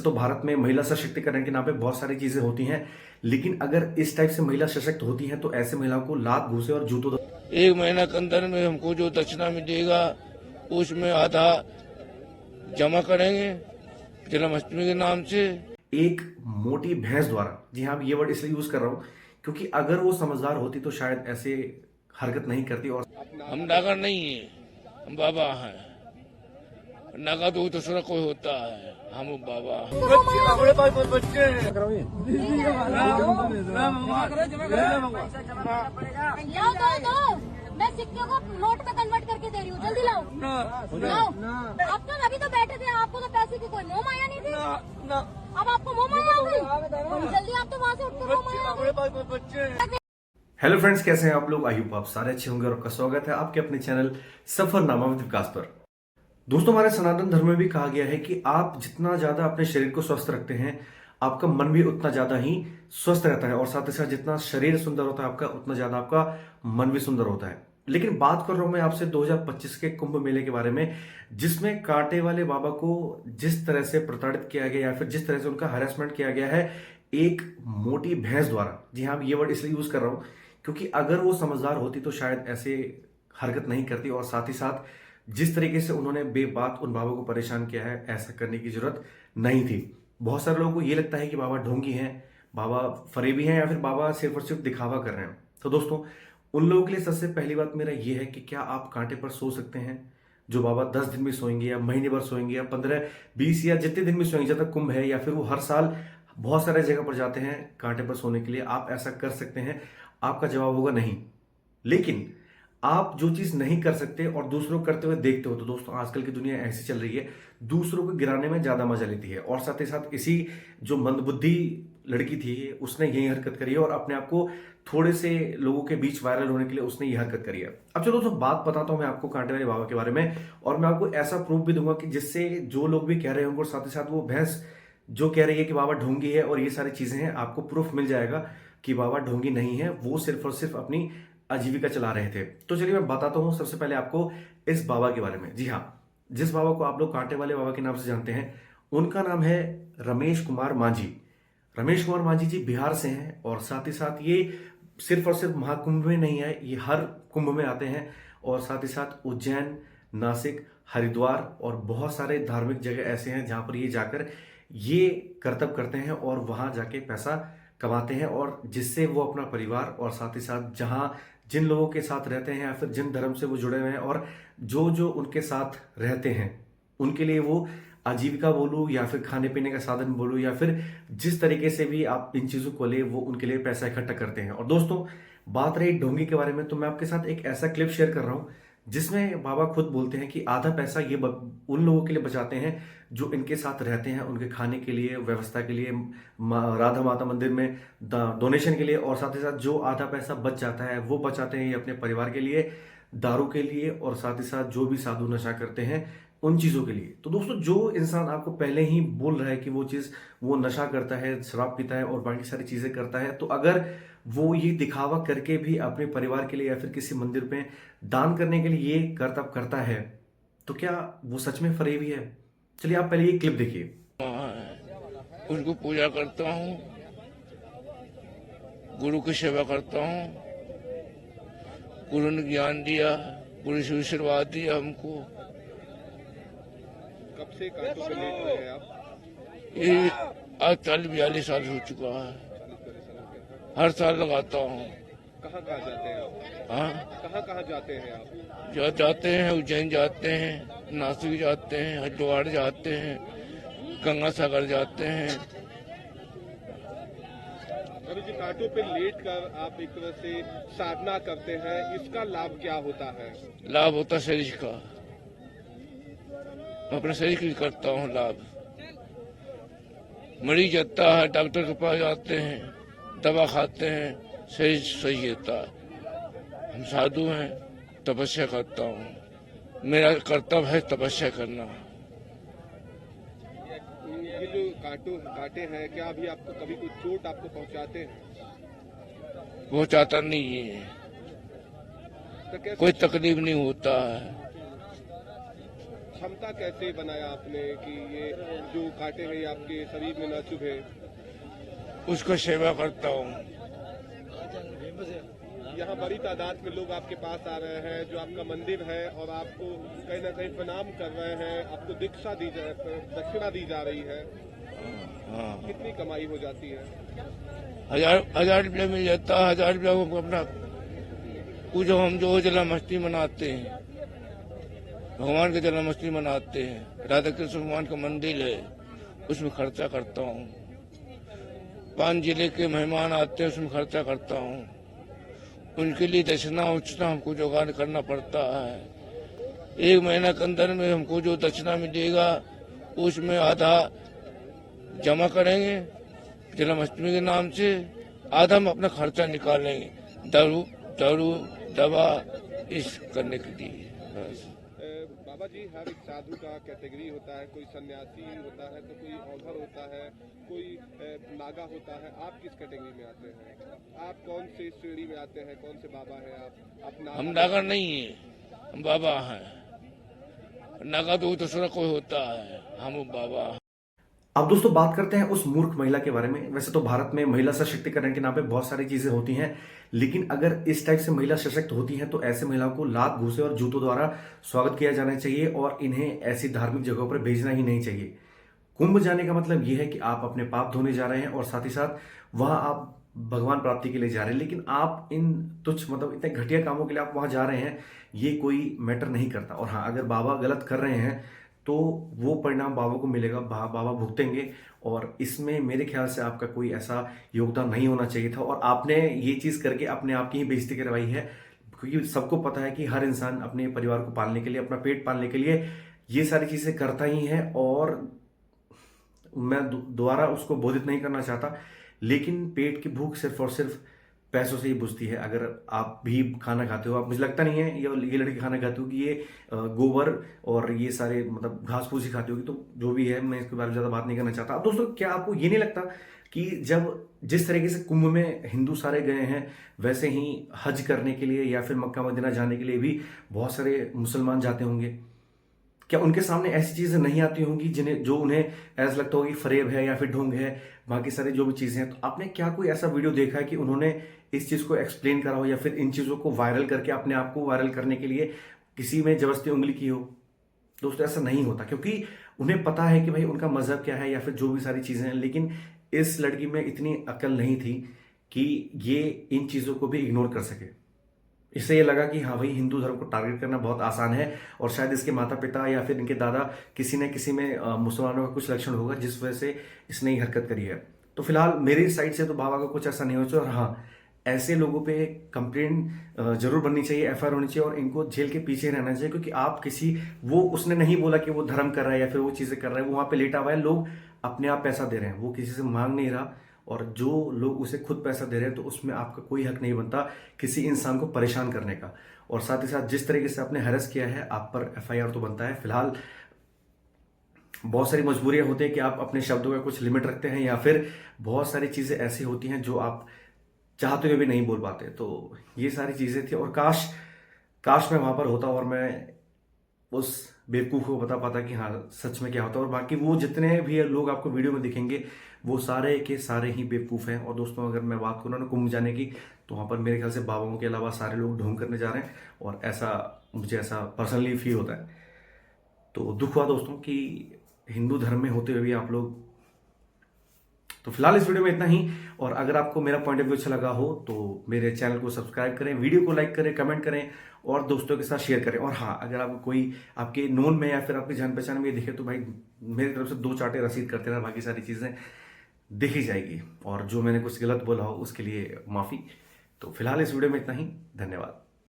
दोस्तों भारत में महिला सशक्तिकरण के नाम पे बहुत सारी चीजें होती हैं, लेकिन अगर इस टाइप से महिला सशक्त होती हैं तो ऐसे महिलाओं को लात घूंसे और जूतों 1 महीना के अंदर में हमको जो दक्षिणा मिलेगा उसमें आधा जमा करेंगे जन्माष्टमी के नाम से। एक मोटी भैंस द्वारा, जी हाँ ये वर्ड इसलिए यूज कर रहा हूं क्योंकि अगर वो समझदार होती तो शायद ऐसे हरकत नहीं करती। और हम नागर नहीं है, हम बाबा हैं। नागा तो दूसरा कोई होता है, हम बाबा हैं। हमारे पास बच्चे हैं। लाओ, मैं सिक्के को नोट में कन्वर्ट करके दे रही हूँ, जल्दी लाओ। अब तो अभी तो बैठे थे, आपको तो पैसे की कोई मोह माया नहीं थी। अब आपको मोह माया आ गई, जल्दी आप तो वहाँ से उठ कर मोह माया आ गई। बच्चे हेलो फ्रेंड्स, कैसे हैं आप लोग? आई होप आप सारे अच्छे होंगे और आपका स्वागत है आपके अपने चैनल सफरनामा विद विकास पर। दोस्तों हमारे सनातन धर्म में भी कहा गया है कि आप जितना ज्यादा अपने शरीर को स्वस्थ रखते हैं आपका मन भी उतना ज्यादा ही स्वस्थ रहता है, और साथ ही साथ जितना शरीर सुंदर होता है आपका उतना ज्यादा आपका मन भी सुंदर होता है। लेकिन बात कर रहा हूं मैं आपसे 2025 के कुंभ मेले के बारे में, जिसमें कांटे वाले बाबा को जिस तरह से प्रताड़ित किया गया या फिर जिस तरह से उनका हैरेसमेंट किया गया है एक मोटी भैंस द्वारा। जी हाँ ये वर्ड इसलिए यूज कर रहा हूं क्योंकि अगर वो समझदार होती तो शायद ऐसे हरकत नहीं करती। और साथ ही साथ जिस तरीके से उन्होंने बेबात उन बाबा को परेशान किया है, ऐसा करने की जरूरत नहीं थी। बहुत सारे लोगों को ये लगता है कि बाबा ढोंगी हैं, बाबा फरेबी हैं, या फिर बाबा सिर्फ और सिर्फ दिखावा कर रहे हैं। तो दोस्तों उन लोगों के लिए सबसे पहली बात मेरा ये है कि क्या आप कांटे पर सो सकते हैं? जो बाबा 10 दिन भी सोएंगे या महीने भर सोएंगे या 15-20 या जितने दिन भी सोएंगे, जब तक कुंभ है, या फिर वो हर साल बहुत सारे जगह पर जाते हैं कांटे पर सोने के लिए, आप ऐसा कर सकते हैं? आपका जवाब होगा नहीं। लेकिन आप जो चीज नहीं कर सकते और दूसरों को करते हुए देखते हो, तो दोस्तों आजकल की दुनिया ऐसी चल रही है, दूसरों को गिराने में ज्यादा मजा लेती है। और साथ ही साथ इसी जो मंदबुद्धि लड़की थी उसने यही हरकत करी है और अपने आप को थोड़े से लोगों के बीच वायरल होने के लिए उसने ये हरकत करी है। अब चलो दोस्तों बात बताता हूं मैं आपको कांटे वाले बाबा के बारे में, और मैं आपको ऐसा प्रूफ भी दूंगा कि जिससे जो लोग भी कह रहे होंगे और साथ ही साथ वो भैंस जो कह रही है कि बाबा ढोंगी है और ये सारी चीजें हैं, आपको प्रूफ मिल जाएगा कि बाबा ढोंगी नहीं है, वो सिर्फ और सिर्फ अपनी आजीविका चला रहे थे। तो चलिए मैं बताता हूं सबसे पहले आपको इस बाबा के बारे में। जी हाँ, जिस बाबा को आप लोग कांटे वाले बाबा के नाम से जानते हैं उनका नाम है रमेश कुमार मांझी। रमेश कुमार मांझी जी बिहार से हैं, और साथ ही साथ ये सिर्फ और सिर्फ महाकुंभ में नहीं है, ये हर कुंभ में आते हैं। और साथ ही साथ उज्जैन, नासिक, हरिद्वार और बहुत सारे धार्मिक जगह ऐसे हैं जहां पर ये जाकर ये कर्तव्य करते हैं और वहां जाके पैसा कमाते हैं, और जिससे वो अपना परिवार और साथ ही साथ जहां जिन लोगों के साथ रहते हैं या फिर जिन धर्म से वो जुड़े हुए हैं और जो जो उनके साथ रहते हैं उनके लिए वो आजीविका बोलूं या फिर खाने पीने का साधन बोलूं या फिर जिस तरीके से भी आप इन चीजों को ले, वो उनके लिए पैसा इकट्ठा करते हैं। और दोस्तों बात रही ढोंगी के बारे में, तो मैं आपके साथ एक ऐसा क्लिप शेयर कर रहा हूं जिसमें बाबा खुद बोलते हैं कि आधा पैसा ये उन लोगों के लिए बचाते हैं जो इनके साथ रहते हैं, उनके खाने के लिए, व्यवस्था के लिए, राधा माता मंदिर में डोनेशन के लिए, और साथ ही साथ जो आधा पैसा बच जाता है वो बचाते हैं ये अपने परिवार के लिए, दारू के लिए, और साथ ही साथ जो भी साधु नशा करते हैं उन चीजों के लिए। तो दोस्तों जो इंसान आपको पहले ही बोल रहा है कि वो चीज वो नशा करता है, शराब पीता है और बाकी सारी चीजें करता है, तो अगर वो ये दिखावा करके भी अपने परिवार के लिए या फिर किसी मंदिर पे दान करने के लिए ये कर्तव्य करता है, तो क्या वो सच में फरेबी है? चलिए आप पहले ये क्लिप देखिए। उनको पूजा करता हूँ, गुरु की सेवा करता हूँ। गुरु ने ज्ञान दिया, गुरु से आशीर्वाद दिया हमको। कब से कांटों पे लेट रहे हैं आप? ये आज 40-42 साल हो चुका है। हर साल लगाता हूँ। कहाँ कहाँ जाते हैं आप? हाँ, कहाँ जाते हैं आप? जाते हैं, उज्जैन जाते हैं, नासिक जाते हैं, हरिद्वार जाते हैं, गंगा सागर जाते हैं। अभी जो कांटों पे लेट कर आप एक तरह से साधना करते हैं, इसका लाभ क्या होता है? लाभ होता है शरीर का, मैं अपने शरीर के लिए करता हूँ लाभ। मरीज जाता है, डॉक्टर के पास जाते हैं, दवा खाते हैं, शरीर सही रहता है। हम साधु हैं, तपस्या करता हूँ, मेरा कर्तव्य है तपस्या करना। ये जो कांटे हैं, क्या अभी आपको कभी कोई चोट आपको पहुंचाते हैं? वो चाहता नहीं है, तो कैसे? कोई तकलीफ नहीं होता है। क्षमता कैसे बनाया आपने कि ये जो कांटे हैं ये आपके शरीर में न चुभे? उसका सेवा करता हूँ। यहाँ बड़ी तादाद में लोग आपके पास आ रहे हैं, जो आपका मंदिर है, और आपको कहीं ना कहीं प्रणाम कर रहे हैं, आपको दक्षिणा दी जा रही है। हाँ, कितनी कमाई हो जाती है? 1000 रुपया मिल जाता है। 1000 रुपया को अपना पूजो, हम जो जन्माष्टमी मनाते हैं, भगवान की जन्माष्टमी मनाते हैं, राधा कृष्ण भगवान का मंदिर है, उसमें खर्चा करता हूँ। 5 जिले के मेहमान आते हैं, उसमें खर्चा करता हूँ। उनके लिए दक्षिणा उचना हमको जुगाड़ करना पड़ता है। 1 महीना के अंदर में हमको जो दक्षिणा मिलेगा उसमें आधा जमा करेंगे जन्माष्टमी के नाम से, आधा हम अपना खर्चा निकालेंगे दारू दवा इस करने के लिए। बस बाबा जी, हर एक साधु का कैटेगरी होता है, कोई सन्यासी होता है तो कोई औघर होता है, कोई नागा होता है। आप किस कैटेगरी में आते हैं? आप कौन से श्रेणी में आते हैं? कौन से बाबा हैं आप? हम नागा नहीं है, हम बाबा हैं। नागा तो दूसरा कोई होता है, हम बाबा। अब दोस्तों बात करते हैं उस मूर्ख महिला के बारे में। वैसे तो भारत में महिला सशक्तिकरण के नाम पे बहुत सारी चीजें होती हैं, लेकिन अगर इस टाइप से महिला सशक्त होती हैं तो ऐसे महिलाओं को लात घूसे और जूतों द्वारा स्वागत किया जाना चाहिए और इन्हें ऐसी धार्मिक जगहों पर भेजना ही नहीं चाहिए। कुंभ जाने का मतलब यह है कि आप अपने पाप धोने जा रहे हैं और साथ ही साथ वहां आप भगवान प्राप्ति के लिए जा रहे हैं, लेकिन आप इन तुच्छ मतलब इतने घटिया कामों के लिए आप वहां जा रहे हैं, ये कोई मैटर नहीं करता। और हाँ, अगर बाबा गलत कर रहे हैं तो वो परिणाम बाबा को मिलेगा, बाबा भुगतेंगे, और इसमें मेरे ख्याल से आपका कोई ऐसा योगदान नहीं होना चाहिए था। और आपने ये चीज़ करके अपने आप की ही बेइज्जती करवाई है, क्योंकि सबको पता है कि हर इंसान अपने परिवार को पालने के लिए, अपना पेट पालने के लिए ये सारी चीज़ें करता ही है। और मैं दोबारा उसको बोधित नहीं करना चाहता, लेकिन पेट की भूख सिर्फ और सिर्फ पैसों से ही बुझती है। अगर आप भी खाना खाते हो, आप मुझे लगता नहीं है ये लड़की खाना खाती हो कि ये गोबर और ये सारे मतलब घास फूस ही खाती होगी, तो जो भी है मैं इसके बारे में ज़्यादा बात नहीं करना चाहता। अब दोस्तों, क्या आपको ये नहीं लगता कि जब जिस तरीके से कुंभ में हिंदू सारे गए हैं, वैसे ही हज करने के लिए या फिर मक्का मदीना जाने के लिए भी बहुत सारे मुसलमान जाते होंगे? क्या उनके सामने ऐसी चीजें नहीं आती होंगी जो उन्हें ऐसा लगता होगा कि फरेब है या फिर ढोंग है, बाकी सारी जो भी चीजें हैं? तो आपने क्या कोई ऐसा वीडियो देखा है कि उन्होंने इस चीज को एक्सप्लेन करा हो या फिर इन चीजों को वायरल करके अपने आप को वायरल करने के लिए किसी में जबरदस्ती उंगली की हो? दोस्तों, ऐसा नहीं होता, क्योंकि उन्हें पता है कि भाई उनका मजहब क्या है या फिर जो भी सारी चीजें हैं। लेकिन इस लड़की में इतनी अकल नहीं थी कि ये इन चीजों को भी इग्नोर कर सके। इससे ये लगा कि हाँ भाई, हिंदू धर्म को टारगेट करना बहुत आसान है, और शायद इसके माता पिता या फिर इनके दादा किसी न किसी में मुसलमानों का कुछ लक्षण होगा, जिस वजह से इसने ये हरकत करी है। तो फिलहाल मेरी साइड से तो बाबा का कुछ ऐसा नहीं हो चाहिए। और हाँ, ऐसे लोगों पे कंप्लेंट जरूर बननी चाहिए, एफआईआर होनी चाहिए, और इनको जेल के पीछे रहना चाहिए। क्योंकि आप वो उसने नहीं बोला कि वो धर्म कर रहा है या फिर वो चीजें कर रहा है, वो वहां पे लेटा हुआ है, लोग अपने आप पैसा दे रहे हैं, वो किसी से मांग नहीं रहा। और जो लोग उसे खुद पैसा दे रहे हैं, तो उसमें आपका कोई हक नहीं बनता किसी इंसान को परेशान करने का। और साथ ही साथ जिस तरीके से आपने हैरेस किया है, आप पर एफआईआर तो बनता है। फिलहाल बहुत सारी मजबूरियां होती हैं कि आप अपने शब्दों का कुछ लिमिट रखते हैं, या फिर बहुत सारी चीजें ऐसी होती हैं जो आप चाहते हुए भी नहीं बोल पाते। तो ये सारी चीजें थी, और काश मैं वहां पर होता और मैं उस बेवकूफ को बता पाता कि हाँ सच में क्या होता है। और बाकी वो जितने भी लोग आपको वीडियो में दिखेंगे, वो सारे के सारे ही बेवकूफ हैं। और दोस्तों, अगर मैं बात करूँ ना कुंभ जाने की, तो वहां पर मेरे ख्याल से बाबाओं के अलावा सारे लोग ढोंग करने जा रहे हैं, और मुझे ऐसा पर्सनली फील होता है। तो दुख हुआ दोस्तों कि हिंदू धर्म में होते हुए भी आप लोग। तो फिलहाल इस वीडियो में इतना ही, और अगर आपको मेरा पॉइंट ऑफ व्यू अच्छा लगा हो तो मेरे चैनल को सब्सक्राइब करें, वीडियो को लाइक करें, कमेंट करें और दोस्तों के साथ शेयर करें। और हाँ, अगर आपको कोई आपके नोन में या फिर आपकी जान पहचान में दिखे, तो भाई मेरी तरफ से 2 चाटे रसीद करते रहे, बाकी सारी चीज़ें दिखी जाएगी। और जो मैंने कुछ गलत बोला हो उसके लिए माफ़ी। तो फिलहाल इस वीडियो में इतना ही, धन्यवाद।